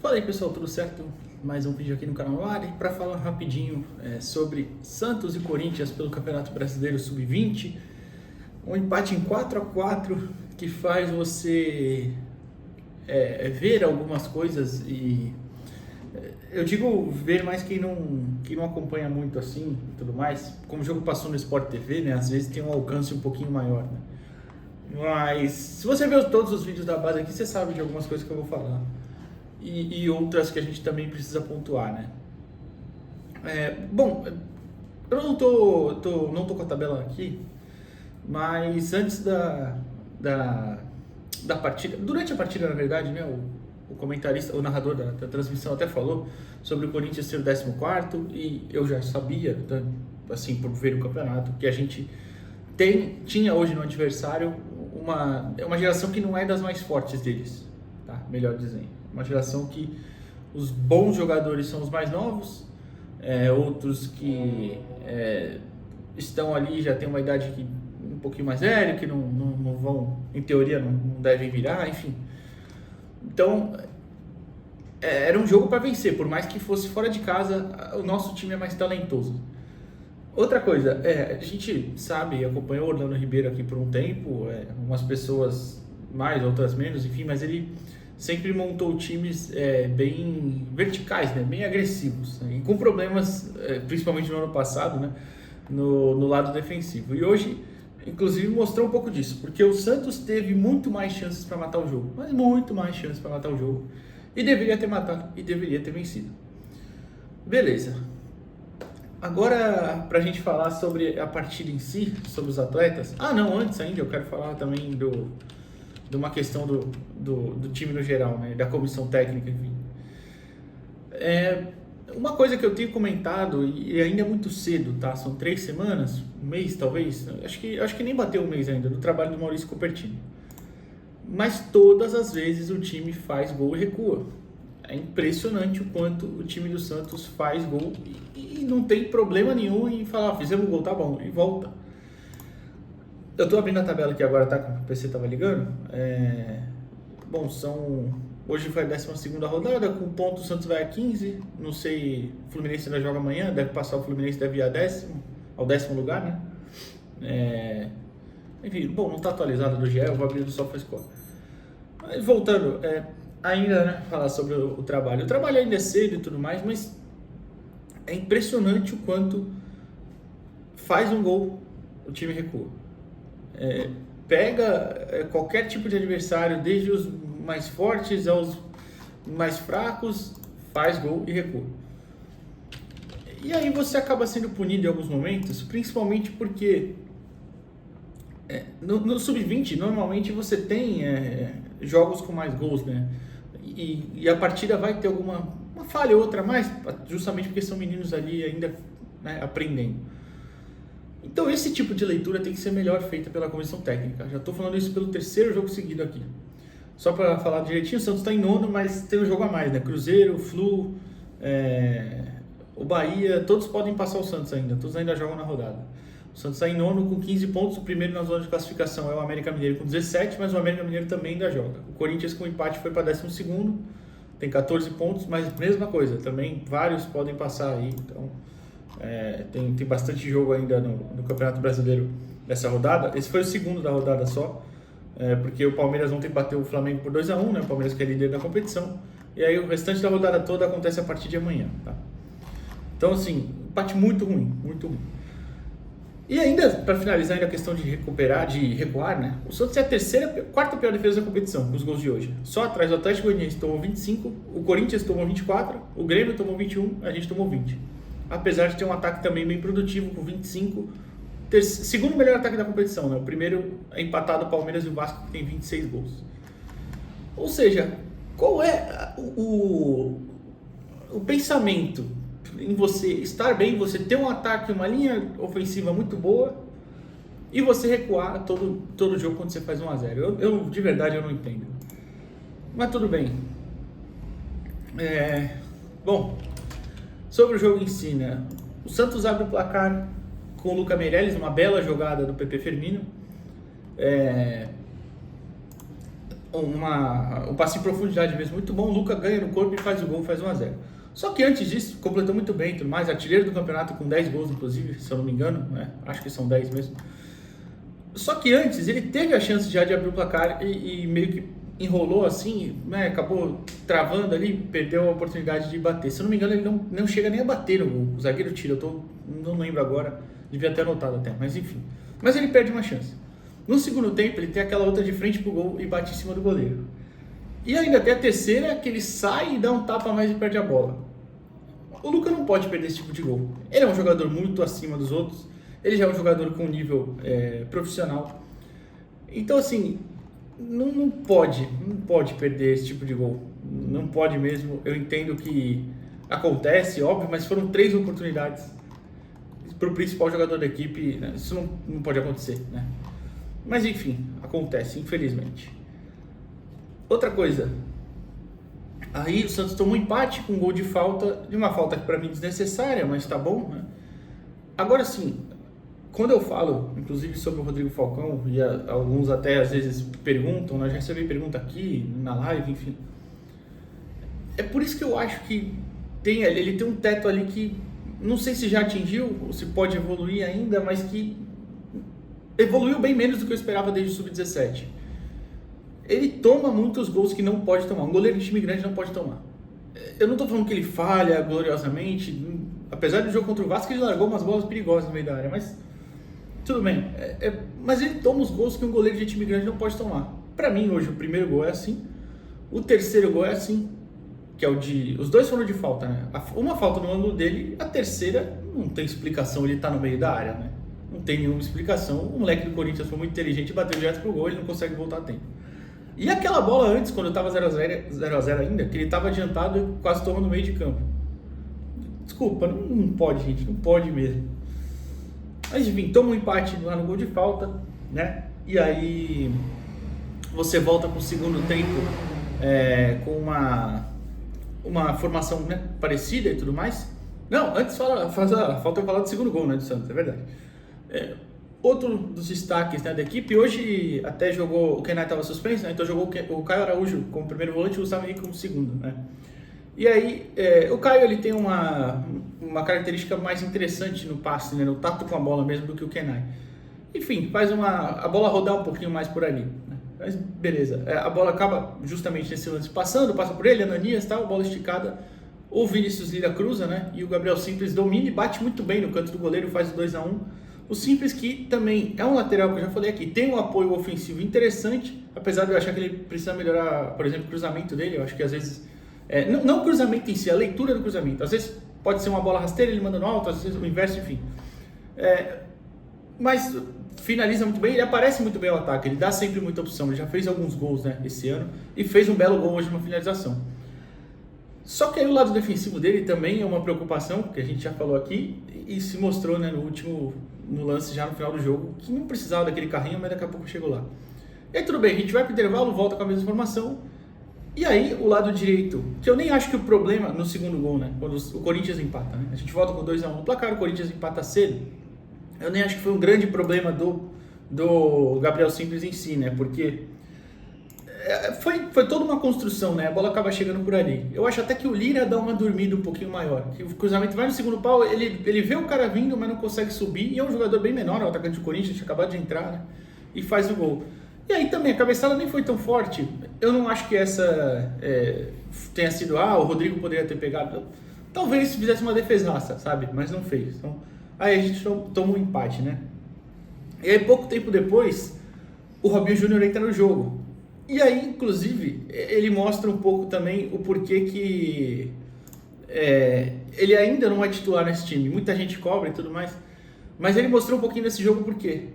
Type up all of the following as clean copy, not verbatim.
Fala aí pessoal, tudo certo? Mais um vídeo aqui no canal no ar para falar rapidinho sobre Santos e Corinthians pelo Campeonato Brasileiro Sub-20. Um empate em 4-4 que faz você ver algumas coisas e eu digo ver mais quem não acompanha muito assim e tudo mais. Como o jogo passou no Sport TV, né, às vezes tem um alcance um pouquinho maior, né? Mas se você ver todos os vídeos da base aqui, você sabe de algumas coisas que eu vou falar. E outras que a gente também precisa pontuar, né? Bom, eu não tô com a tabela aqui, mas antes da partida, durante a partida, na verdade, né, o comentarista, o narrador da transmissão até falou sobre o Corinthians ser o 14º, e eu já sabia, assim, por ver o campeonato, que a gente tinha hoje no adversário uma geração que não é das mais fortes deles, tá? Melhor dizendo. Uma geração que os bons jogadores são os mais novos, outros que estão ali, já tem uma idade um pouquinho mais velha, que não vão, em teoria, não devem virar, enfim. Então, era um jogo para vencer, por mais que fosse fora de casa, o nosso time é mais talentoso. Outra coisa, a gente sabe, acompanhou o Orlando Ribeiro aqui por um tempo, umas pessoas mais, outras menos, enfim, mas ele sempre montou times bem verticais, né? Bem agressivos, né? E com problemas, principalmente no ano passado, né? No lado defensivo. E hoje, inclusive, mostrou um pouco disso, porque o Santos teve muito mais chances para matar o jogo, mas muito mais chances para matar o jogo, e deveria ter matado, e deveria ter vencido. Beleza. Agora, para a gente falar sobre a partida em si, sobre os atletas. Não, antes ainda eu quero falar também de uma questão do time no geral, né? Da comissão técnica, enfim. Uma coisa que eu tenho comentado, e ainda é muito cedo, tá? São 3 semanas, um mês talvez, acho que nem bateu um mês ainda, do trabalho do Maurício Cupertino. Mas todas as vezes o time faz gol e recua. É impressionante o quanto o time do Santos faz gol e não tem problema nenhum em falar, fizemos gol, tá bom, e volta. Eu tô abrindo a tabela aqui agora, tá? O PC tava ligando. Bom, hoje foi a 12ª rodada, com ponto o Santos vai a 15. Não sei, o Fluminense ainda joga amanhã, deve passar o Fluminense, deve ir ao 10º lugar, né? Enfim, bom, não tá atualizado do GE, eu vou abrir do SofaScore. Mas voltando, ainda, né, falar sobre o trabalho. O trabalho ainda é cedo e tudo mais, mas é impressionante o quanto faz um gol, o time recua. Pega qualquer tipo de adversário, desde os mais fortes aos mais fracos, faz gol e recua. E aí você acaba sendo punido em alguns momentos, principalmente porque no Sub-20 normalmente você tem jogos com mais gols, né? E a partida vai ter uma falha ou outra a mais, justamente porque são meninos ali ainda, né, aprendendo. Então esse tipo de leitura tem que ser melhor feita pela comissão técnica. Já estou falando isso pelo 3º jogo seguido aqui. Só para falar direitinho, o Santos está em 9º, mas tem um jogo a mais, né? Cruzeiro, Flu, o Bahia, todos podem passar o Santos ainda, todos ainda jogam na rodada. O Santos está em 9º com 15 pontos, o primeiro na zona de classificação é o América Mineiro com 17, mas o América Mineiro também ainda joga. O Corinthians com empate foi para 12º, tem 14 pontos, mas mesma coisa, também vários podem passar aí, então tem bastante jogo ainda no Campeonato Brasileiro dessa rodada. Esse foi o segundo da rodada só, porque o Palmeiras ontem bateu o Flamengo por 2-1, né? O Palmeiras que é líder da competição, e aí o restante da rodada toda acontece a partir de amanhã, tá? Então assim, empate muito ruim, muito ruim. E ainda, para finalizar ainda a questão de recuar, né? O Santos é a quarta pior defesa da competição, com os gols de hoje. Só atrás do Atlético Goianiense tomou 25, o Corinthians tomou 24, o Grêmio tomou 21, a gente tomou 20. Apesar de ter um ataque também bem produtivo, com 25, segundo melhor ataque da competição, né? O primeiro é empatado o Palmeiras e o Vasco, que tem 26 gols. Ou seja, qual é o pensamento em você estar bem, você ter um ataque, uma linha ofensiva muito boa e você recuar todo jogo quando você faz 1-0? Eu de verdade eu não entendo. Mas tudo bem. Bom, sobre o jogo em si, né? O Santos abre o placar com o Lucas Meirelles, uma bela jogada do Pepe Firmino. um passe em profundidade mesmo muito bom. O Luka ganha no corpo e faz o gol, faz 1-0. Só que antes disso, completou muito bem e tudo mais. Artilheiro do campeonato com 10 gols, inclusive, se eu não me engano, né? Acho que são 10 mesmo. Só que antes, ele teve a chance já de abrir o placar e meio que enrolou assim, né? Acabou travando ali, perdeu a oportunidade de bater. Se eu não me engano, ele não chega nem a bater no gol. O zagueiro tira, não lembro agora, devia ter anotado até, mas enfim. Mas ele perde uma chance. No segundo tempo, ele tem aquela outra de frente pro gol e bate em cima do goleiro. E ainda tem a terceira, que ele sai e dá um tapa a mais e perde a bola. O Luka não pode perder esse tipo de gol. Ele é um jogador muito acima dos outros. Ele já é um jogador com nível profissional. Então, assim, não pode perder esse tipo de gol. Não pode mesmo. Eu entendo que acontece, óbvio, mas foram 3 oportunidades para o principal jogador da equipe. Né? Isso não pode acontecer, né? Mas, enfim, acontece, infelizmente. Outra coisa. Aí o Santos tomou um empate com um gol de falta, de uma falta que para mim é desnecessária, mas tá bom, né? Agora sim, quando eu falo, inclusive sobre o Rodrigo Falcão, e alguns até às vezes perguntam, né? Eu já recebi pergunta aqui, na live, enfim. É por isso que eu acho que ele tem um teto ali que não sei se já atingiu, ou se pode evoluir ainda, mas que evoluiu bem menos do que eu esperava desde o Sub-17. Ele toma muitos gols que não pode tomar. Um goleiro de time grande não pode tomar. Eu não estou falando que ele falha gloriosamente. Apesar do jogo contra o Vasco, ele largou umas bolas perigosas no meio da área. Mas tudo bem. Mas ele toma os gols que um goleiro de time grande não pode tomar. Para mim, hoje, o primeiro gol é assim. O terceiro gol é assim. Que é o de... Os dois foram de falta, né? Uma falta no ângulo dele. A terceira não tem explicação. Ele tá no meio da área, né? Não tem nenhuma explicação. O moleque do Corinthians foi muito inteligente e bateu direto pro gol. Ele não consegue voltar a tempo. E aquela bola antes, quando estava 0x0 ainda, que ele estava adiantado e quase tomou no meio de campo. Desculpa, não pode, gente, não pode mesmo. Mas enfim, toma um empate lá no gol de falta, né? E aí você volta para o segundo tempo com uma formação, né, parecida e tudo mais. Não, antes falta eu falar do segundo gol, né, do Santos, é verdade. Outro dos destaques, né, da equipe, hoje até jogou, o Kenai estava suspenso, né, então jogou o Caio Araújo como primeiro volante e o Gustavo Henrique como segundo, né. E aí, o Caio ele tem uma característica mais interessante no passe, né, no tato com a bola mesmo do que o Kenai. Enfim, faz a bola rodar um pouquinho mais por ali, né. Mas beleza, a bola acaba justamente nesse lance passa por ele, Ananias, tal, bola esticada, o Vinícius Lira cruza, né, e o Gabriel Simples domina e bate muito bem no canto do goleiro, faz o 2-1. O Simples, que também é um lateral que eu já falei aqui, tem um apoio ofensivo interessante, apesar de eu achar que ele precisa melhorar, por exemplo, o cruzamento dele. Eu acho que às vezes, não o cruzamento em si, a leitura do cruzamento. Às vezes pode ser uma bola rasteira, ele manda no alto, às vezes o inverso, enfim. Mas finaliza muito bem, ele aparece muito bem ao ataque, ele dá sempre muita opção. Ele já fez alguns gols, né, esse ano e fez um belo gol hoje numa finalização. Só que aí o lado defensivo dele também é uma preocupação, que a gente já falou aqui, e se mostrou, né, no lance já no final do jogo, que não precisava daquele carrinho, mas daqui a pouco chegou lá. E aí tudo bem, a gente vai pro intervalo, volta com a mesma formação, e aí o lado direito, que eu nem acho que o problema no segundo gol, né, quando o Corinthians empata, né, a gente volta com 2-1 no placar, o Corinthians empata cedo, eu nem acho que foi um grande problema do Gabriel Simples em si, né, porque foi toda uma construção, né? A bola acaba chegando por ali. Eu acho até que o Lira dá uma dormida um pouquinho maior. Que o cruzamento vai no segundo pau, ele vê o cara vindo, mas não consegue subir. E é um jogador bem menor, o atacante do Corinthians, tinha acabado de entrar, né? E faz o gol. E aí também, a cabeçada nem foi tão forte. Eu não acho que essa tenha sido, o Rodrigo poderia ter pegado. Talvez fizesse uma defesaça, sabe? Mas não fez. Então, aí a gente toma um empate, né? E aí, pouco tempo depois, o Robinho Júnior entra no jogo. E aí, inclusive, ele mostra um pouco também o porquê que ele ainda não é titular nesse time. Muita gente cobra e tudo mais. Mas ele mostrou um pouquinho nesse jogo porque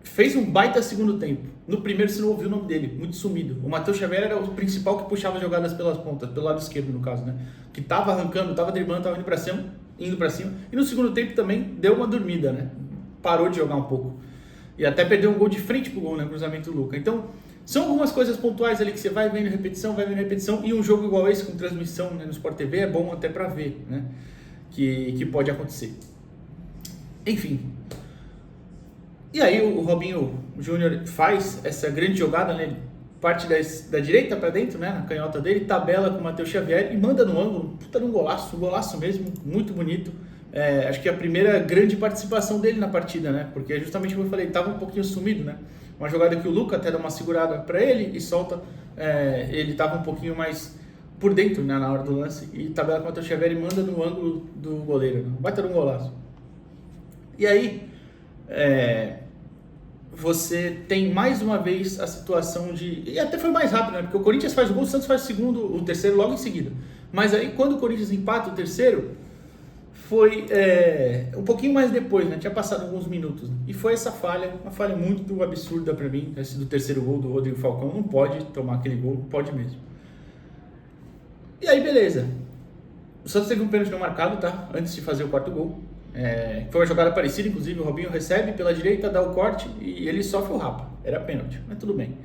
fez um baita segundo tempo. No primeiro você não ouviu o nome dele, muito sumido. O Matheus Xavier era o principal que puxava jogadas pelas pontas, pelo lado esquerdo no caso, né? Que tava arrancando, tava driblando, tava indo pra cima. E no segundo tempo também deu uma dormida, né? Parou de jogar um pouco. E até perdeu um gol de frente pro gol, né? Cruzamento do Luka. Então, são algumas coisas pontuais ali que você vai vendo repetição, e um jogo igual esse com transmissão, né, no Sport TV é bom até pra ver, né? Que pode acontecer. Enfim. E aí o Robinho Júnior faz essa grande jogada, né? Ele parte da direita para dentro, né, na canhota dele, tabela com o Matheus Xavier e manda no ângulo, puta de um golaço mesmo, muito bonito. Acho que é a primeira grande participação dele na partida, né, porque justamente como eu falei, ele estava um pouquinho sumido, né, uma jogada que o Luca até dá uma segurada para ele e solta, ele estava um pouquinho mais por dentro, né, na hora do lance, e tabela com o Matheus Xavier e manda no ângulo do goleiro, né, vai ter um golaço. E aí, você tem mais uma vez a situação de... E até foi mais rápido, né? Porque o Corinthians faz o gol, o Santos faz o segundo, o terceiro logo em seguida. Mas aí, quando o Corinthians empata o terceiro, foi um pouquinho mais depois, né? Tinha passado alguns minutos. Né? E foi essa falha, uma falha muito absurda pra mim, esse do terceiro gol do Rodrigo Falcão. Não pode tomar aquele gol, não pode mesmo. E aí, beleza. O Santos teve um pênalti não marcado, tá? Antes de fazer o quarto gol. Foi uma jogada parecida, inclusive o Robinho recebe pela direita, dá o corte e ele sofre o rapa. Era pênalti, mas tudo bem.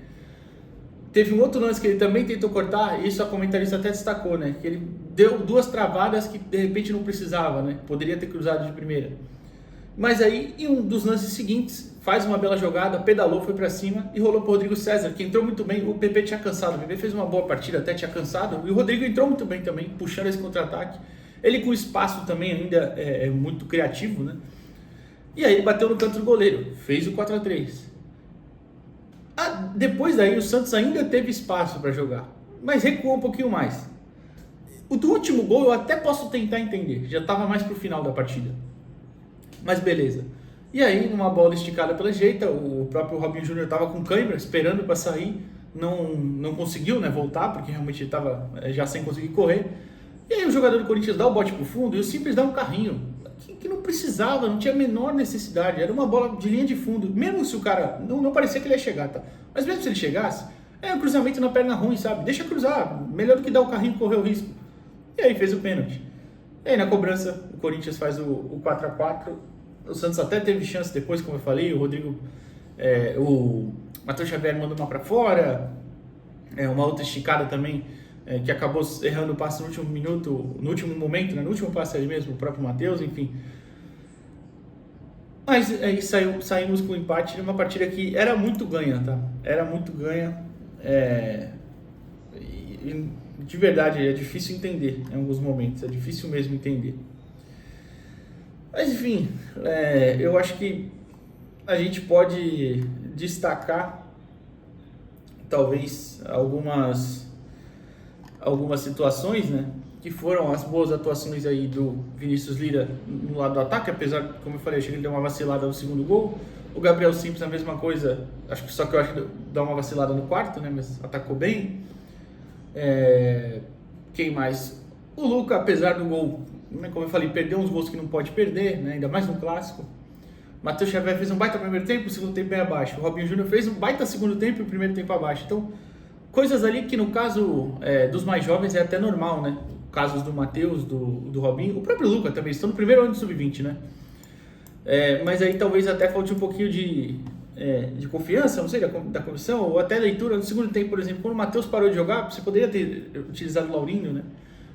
Teve um outro lance que ele também tentou cortar, e isso a comentarista até destacou, né? Que ele deu duas travadas que de repente não precisava, né? Poderia ter cruzado de primeira. Mas aí, em um dos lances seguintes, faz uma bela jogada, pedalou, foi pra cima e rolou pro Rodrigo César, que entrou muito bem. O PP tinha cansado, o PP fez uma boa partida, até tinha cansado, e o Rodrigo entrou muito bem também, puxando esse contra-ataque. Ele com espaço também ainda é muito criativo, né? E aí ele bateu no canto do goleiro, fez o 4-3. Depois daí o Santos ainda teve espaço para jogar, mas recuou um pouquinho mais. O do último gol eu até posso tentar entender, já estava mais pro final da partida. Mas beleza. E aí, numa bola esticada pela direita, o próprio Robinho Júnior estava com câimbra, esperando para sair, não conseguiu, né, voltar, porque realmente estava já sem conseguir correr. E aí o jogador do Corinthians dá o bote pro fundo e o Simples dá um carrinho, que não precisava, não tinha a menor necessidade, era uma bola de linha de fundo, mesmo se o cara, não parecia que ele ia chegar, tá? Mas mesmo se ele chegasse, um cruzamento na perna ruim, sabe? Deixa cruzar, melhor do que dar o carrinho e correr o risco. E aí fez o pênalti. E aí na cobrança, o Corinthians faz o 4-4, o Santos até teve chance depois, como eu falei, o Rodrigo, o Matheus Xavier mandou uma pra fora, uma outra esticada também, que acabou errando o passe no último minuto, no último momento, né? No último passe ali mesmo, o próprio Matheus, enfim. Mas aí saímos com o empate numa partida que era muito ganha, tá? Era muito ganha. De verdade, é difícil entender em alguns momentos, é difícil mesmo entender. Mas enfim, eu acho que a gente pode destacar talvez algumas situações, né, que foram as boas atuações aí do Vinícius Lira no lado do ataque, apesar, como eu falei, achei que ele deu uma vacilada no segundo gol. O Gabriel Simples a mesma coisa, só que eu acho que deu uma vacilada no quarto, né, mas atacou bem. Quem mais? O Luca, apesar do gol, né, como eu falei, perdeu uns gols que não pode perder, né, ainda mais no clássico. Matheus Xavier fez um baita primeiro tempo, o segundo tempo bem abaixo. O Robinho Júnior fez um baita segundo tempo e o primeiro tempo abaixo. Então, coisas ali que no caso dos mais jovens é até normal, né? Casos do Matheus, do Robinho, o próprio Luca também, estão no primeiro ano de sub-20, né? Mas aí talvez até falte um pouquinho de confiança, não sei, da comissão, ou até leitura. No segundo tempo, por exemplo, quando o Matheus parou de jogar, você poderia ter utilizado o Laurinho, né?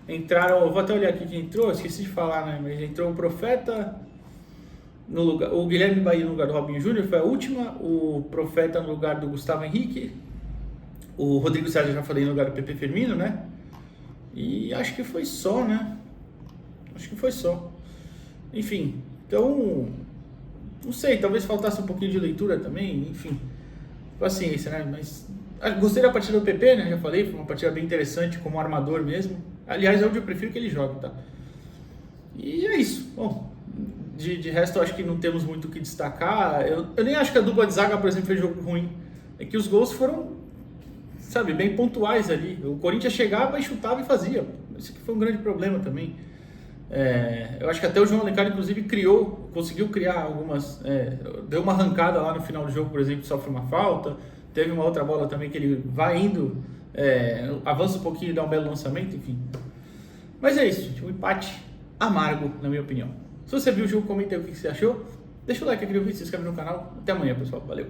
Entraram, vou até olhar aqui quem entrou, esqueci de falar, né? Mas entrou o Profeta no lugar, o Guilherme Bahia no lugar do Robinho Júnior, foi a última, o Profeta no lugar do Gustavo Henrique, o Rodrigo César, já falei, no lugar do PP Firmino, né? E acho que foi só, né? Acho que foi só. Enfim, então, não sei, talvez faltasse um pouquinho de leitura também, enfim. Paciência, né? Mas gostei da partida do PP, né? Já falei, foi uma partida bem interessante, como armador mesmo. Aliás, é onde eu prefiro que ele jogue, tá? E é isso. Bom, de resto, eu acho que não temos muito o que destacar. Eu nem acho que a dupla de zaga, por exemplo, fez jogo ruim. É que os gols foram, sabe, bem pontuais ali. O Corinthians chegava e chutava e fazia. Isso aqui foi um grande problema também. Eu acho que até o João Alencar, inclusive, conseguiu criar algumas... deu uma arrancada lá no final do jogo, por exemplo, sofre uma falta. Teve uma outra bola também que ele vai indo, avança um pouquinho e dá um belo lançamento, enfim. Mas é isso, gente, um empate amargo, na minha opinião. Se você viu o jogo, comenta aí o que você achou. Deixa o like aqui no vídeo, se inscreve no canal. Até amanhã, pessoal. Valeu!